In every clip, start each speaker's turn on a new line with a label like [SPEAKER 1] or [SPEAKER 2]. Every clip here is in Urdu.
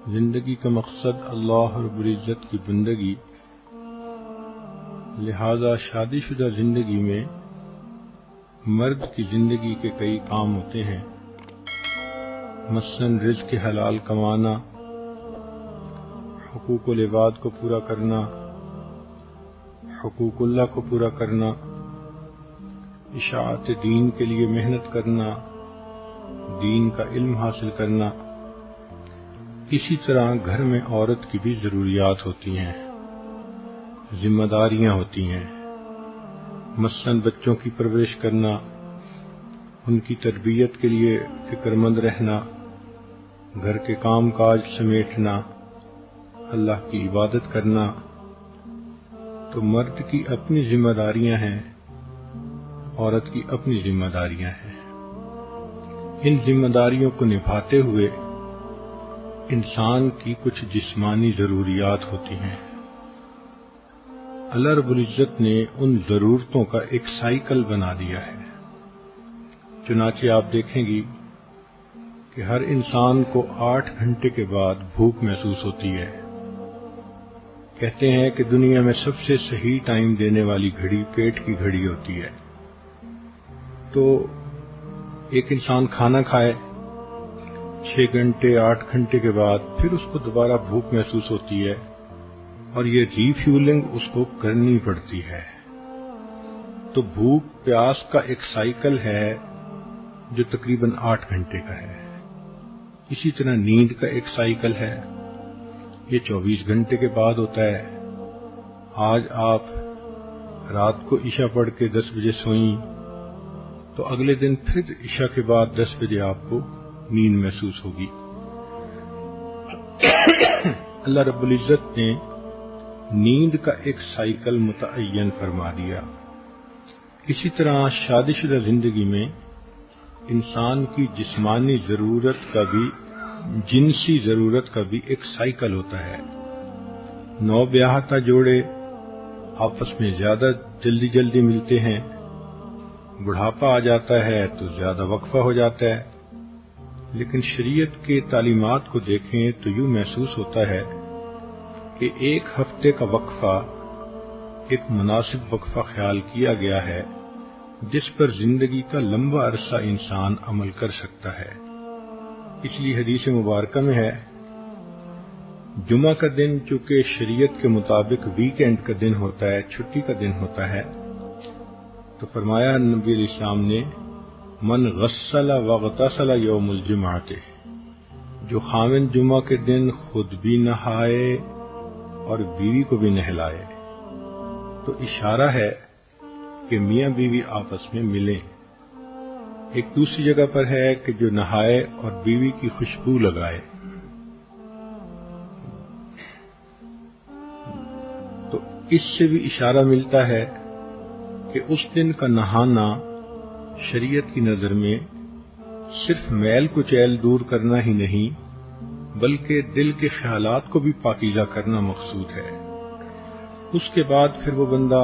[SPEAKER 1] زندگی کا مقصد اللہ رب العزت کی بندگی، لہذا شادی شدہ زندگی میں مرد کی زندگی کے کئی کام ہوتے ہیں، مثلاً رزق حلال کمانا، حقوق العباد کو پورا کرنا، حقوق اللہ کو پورا کرنا، اشاعت دین کے لیے محنت کرنا، دین کا علم حاصل کرنا۔ اسی طرح گھر میں عورت کی بھی ضروریات ہوتی ہیں، ذمہ داریاں ہوتی ہیں، مثلاً بچوں کی پرورش کرنا، ان کی تربیت کے لیے فکر مند رہنا، گھر کے کام کاج سمیٹنا، اللہ کی عبادت کرنا۔ تو مرد کی اپنی ذمہ داریاں ہیں، عورت کی اپنی ذمہ داریاں ہیں۔ ان ذمہ داریوں کو نبھاتے ہوئے انسان کی کچھ جسمانی ضروریات ہوتی ہیں۔ اللہ رب العزت نے ان ضرورتوں کا ایک سائیکل بنا دیا ہے۔ چنانچہ آپ دیکھیں گی کہ ہر انسان کو 8 گھنٹے کے بعد بھوک محسوس ہوتی ہے۔ کہتے ہیں کہ دنیا میں سب سے صحیح ٹائم دینے والی گھڑی پیٹ کی گھڑی ہوتی ہے۔ تو ایک انسان کھانا کھائے 6 گھنٹے 8 گھنٹے کے بعد پھر اس کو دوبارہ بھوک محسوس ہوتی ہے، اور یہ ری فیولنگ اس کو کرنی پڑتی ہے۔ تو بھوک پیاس کا ایک سائیکل ہے جو تقریباً 8 گھنٹے کا ہے۔ اسی طرح نیند کا ایک سائیکل ہے، یہ 24 گھنٹے کے بعد ہوتا ہے۔ آج آپ رات کو عشاء پڑھ کے 10 بجے سوئیں تو اگلے دن پھر عشاء کے بعد 10 بجے آپ کو نیند محسوس ہوگی۔ اللہ رب العزت نے نیند کا ایک سائیکل متعین فرما دیا۔ اسی طرح شادی شدہ زندگی میں انسان کی جسمانی ضرورت کا بھی جنسی ضرورت کا بھی ایک سائیکل ہوتا ہے۔ نو بیاہتا جوڑے آپس میں زیادہ جلدی ملتے ہیں، بڑھاپا آ جاتا ہے تو زیادہ وقفہ ہو جاتا ہے، لیکن شریعت کے تعلیمات کو دیکھیں تو یوں محسوس ہوتا ہے کہ 1 ہفتے کا وقفہ ایک مناسب وقفہ خیال کیا گیا ہے، جس پر زندگی کا لمبا عرصہ انسان عمل کر سکتا ہے۔ اس لیے حدیث مبارکہ میں ہے، جمعہ کا دن چونکہ شریعت کے مطابق ویکینڈ کا دن ہوتا ہے، چھٹی کا دن ہوتا ہے، تو فرمایا نبی علیہ السلام نے، من غسل واغتسل یوم الجمعۃ، جو خاوند جمعہ کے دن خود بھی نہائے اور بیوی کو بھی نہلائے۔ تو اشارہ ہے کہ میاں بیوی آپس میں ملیں۔ ایک دوسری جگہ پر ہے کہ جو نہائے اور بیوی کی خوشبو لگائے۔ تو اس سے بھی اشارہ ملتا ہے کہ اس دن کا نہانا شریعت کی نظر میں صرف میل کچیل دور کرنا ہی نہیں، بلکہ دل کے خیالات کو بھی پاکیزہ کرنا مقصود ہے۔ اس کے بعد پھر وہ بندہ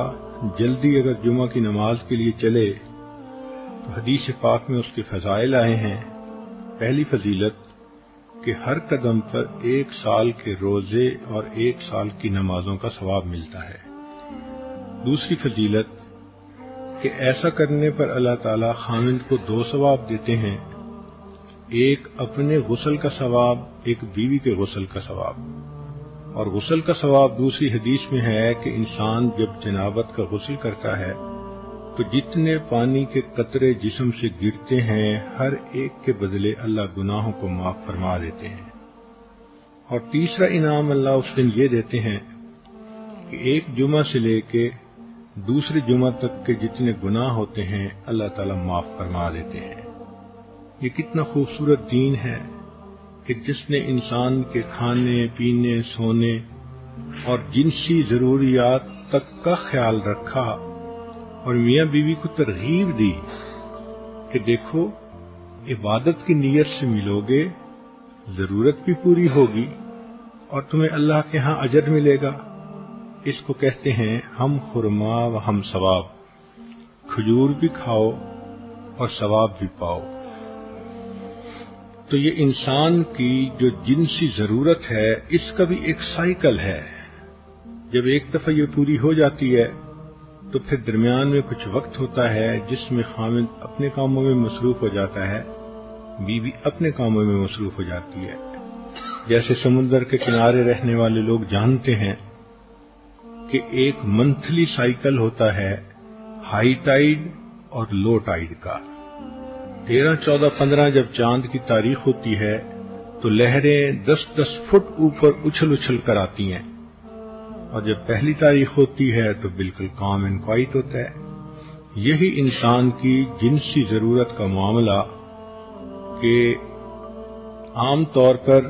[SPEAKER 1] جلدی اگر جمعہ کی نماز کے لیے چلے تو حدیث پاک میں اس کے فضائل آئے ہیں۔ پہلی فضیلت کہ ہر قدم پر 1 سال کے روزے اور 1 سال کی نمازوں کا ثواب ملتا ہے۔ دوسری فضیلت کہ ایسا کرنے پر اللہ تعالی خاوند کو 2 ثواب دیتے ہیں، ایک اپنے غسل کا ثواب، ایک بیوی کے غسل کا ثواب۔ اور غسل کا ثواب دوسری حدیث میں ہے کہ انسان جب جنابت کا غسل کرتا ہے تو جتنے پانی کے قطرے جسم سے گرتے ہیں، ہر ایک کے بدلے اللہ گناہوں کو معاف فرما دیتے ہیں۔ اور تیسرا انعام اللہ اس دن یہ دیتے ہیں کہ ایک جمعہ سے لے کے دوسرے جمعہ تک کے جتنے گناہ ہوتے ہیں اللہ تعالیٰ معاف فرما دیتے ہیں۔ یہ کتنا خوبصورت دین ہے کہ جس نے انسان کے کھانے پینے سونے اور جنسی ضروریات تک کا خیال رکھا، اور میاں بیوی کو ترغیب دی کہ دیکھو عبادت کی نیت سے ملو گے، ضرورت بھی پوری ہوگی اور تمہیں اللہ کے ہاں اجر ملے گا۔ اس کو کہتے ہیں ہم خرما و ہم ثواب، کھجور بھی کھاؤ اور ثواب بھی پاؤ۔ تو یہ انسان کی جو جنسی ضرورت ہے اس کا بھی ایک سائیکل ہے. جب ایک دفعہ یہ پوری ہو جاتی ہے تو پھر درمیان میں کچھ وقت ہوتا ہے جس میں خاوند اپنے کاموں میں مصروف ہو جاتا ہے، بیوی اپنے کاموں میں مصروف ہو جاتی ہے. جیسے سمندر کے کنارے رہنے والے لوگ جانتے ہیں کہ ایک منتھلی سائیکل ہوتا ہے ہائی ٹائیڈ اور لو ٹائیڈ کا. 13, 14, 15 جب چاند کی تاریخ ہوتی ہے تو لہریں 10-10 فٹ اوپر اچھل اچھل کر آتی ہیں، اور جب پہلی تاریخ ہوتی ہے تو بالکل کام اینڈ کوائٹ ہوتا ہے. یہی انسان کی جنسی ضرورت کا معاملہ کہ عام طور پر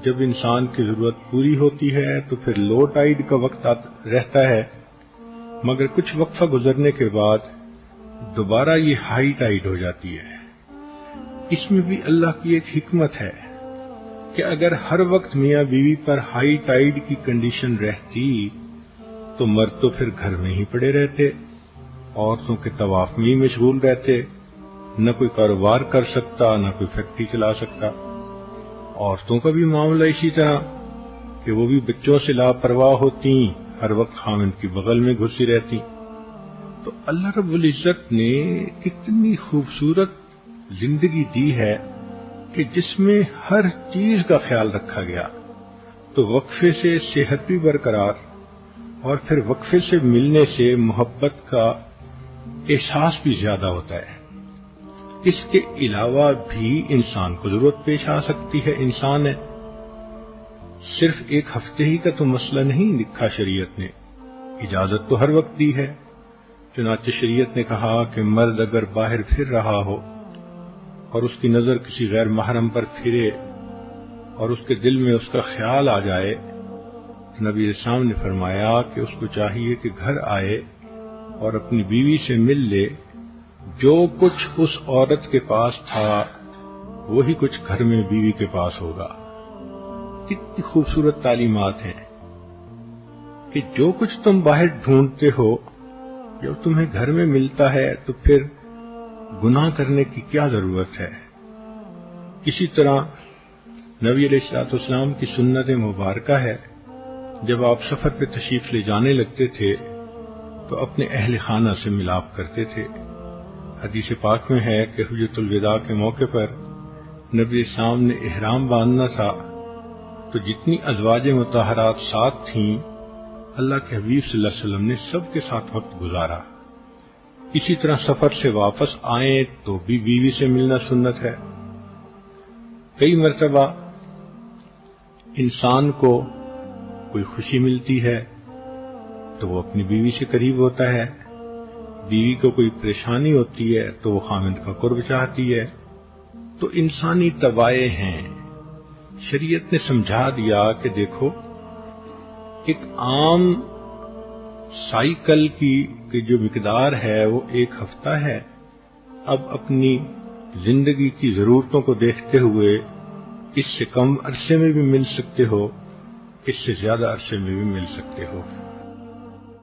[SPEAKER 1] جب انسان کی ضرورت پوری ہوتی ہے تو پھر لو ٹائیڈ کا وقت رہتا ہے، مگر کچھ وقفہ گزرنے کے بعد دوبارہ یہ ہائی ٹائیڈ ہو جاتی ہے. اس میں بھی اللہ کی ایک حکمت ہے کہ اگر ہر وقت میاں بیوی پر ہائی ٹائیڈ کی کنڈیشن رہتی تو مرد تو پھر گھر میں ہی پڑے رہتے، عورتوں کے طواف میں ہی مشغول رہتے، نہ کوئی کاروبار کر سکتا نہ کوئی فیکٹری چلا سکتا. عورتوں کا بھی معاملہ اسی طرح کہ وہ بھی بچوں سے لاپرواہ ہوتی، ہر وقت خاوند کی بغل میں گھسی رہتی. تو اللہ رب العزت نے کتنی خوبصورت زندگی دی ہے کہ جس میں ہر چیز کا خیال رکھا گیا. تو وقفے سے صحت بھی برقرار، اور پھر وقفے سے ملنے سے محبت کا احساس بھی زیادہ ہوتا ہے. اس کے علاوہ بھی انسان کو ضرورت پیش آ سکتی ہے. انسان ہے، صرف ایک ہفتے ہی کا تو مسئلہ نہیں لکھا شریعت نے، اجازت تو ہر وقت دی ہے. چنانچہ شریعت نے کہا کہ مرد اگر باہر پھر رہا ہو اور اس کی نظر کسی غیر محرم پر پھرے اور اس کے دل میں اس کا خیال آ جائے تو نبی اسلام نے فرمایا کہ اس کو چاہیے کہ گھر آئے اور اپنی بیوی سے مل لے. جو کچھ اس عورت کے پاس تھا وہی کچھ گھر میں بیوی کے پاس ہوگا. کتنی خوبصورت تعلیمات ہیں کہ جو کچھ تم باہر ڈھونڈتے ہو جب تمہیں گھر میں ملتا ہے تو پھر گناہ کرنے کی کیا ضرورت ہے. اسی طرح نبی علیہ الصلوۃ والسلام کی سنت مبارکہ ہے، جب آپ سفر پہ تشریف لے جانے لگتے تھے تو اپنے اہل خانہ سے ملاپ کرتے تھے. حدیث پاک میں ہے کہ حجۃ الوداع کے موقع پر نبی اسلام نے احرام باندھنا تھا تو جتنی ازواج مطہرات ساتھ تھیں اللہ کے حبیب صلی اللہ علیہ وسلم نے سب کے ساتھ وقت گزارا. اسی طرح سفر سے واپس آئیں تو بھی بیوی سے ملنا سنت ہے. کئی مرتبہ انسان کو کوئی خوشی ملتی ہے تو وہ اپنی بیوی سے قریب ہوتا ہے، بیوی کو کوئی پریشانی ہوتی ہے تو وہ خاوند کا قرب چاہتی ہے. تو انسانی طبائع ہیں. شریعت نے سمجھا دیا کہ دیکھو ایک عام سائیکل کی جو مقدار ہے وہ 1 ہفتہ ہے. اب اپنی زندگی کی ضرورتوں کو دیکھتے ہوئے اس سے کم عرصے میں بھی مل سکتے ہو، اس سے زیادہ عرصے میں بھی مل سکتے ہو.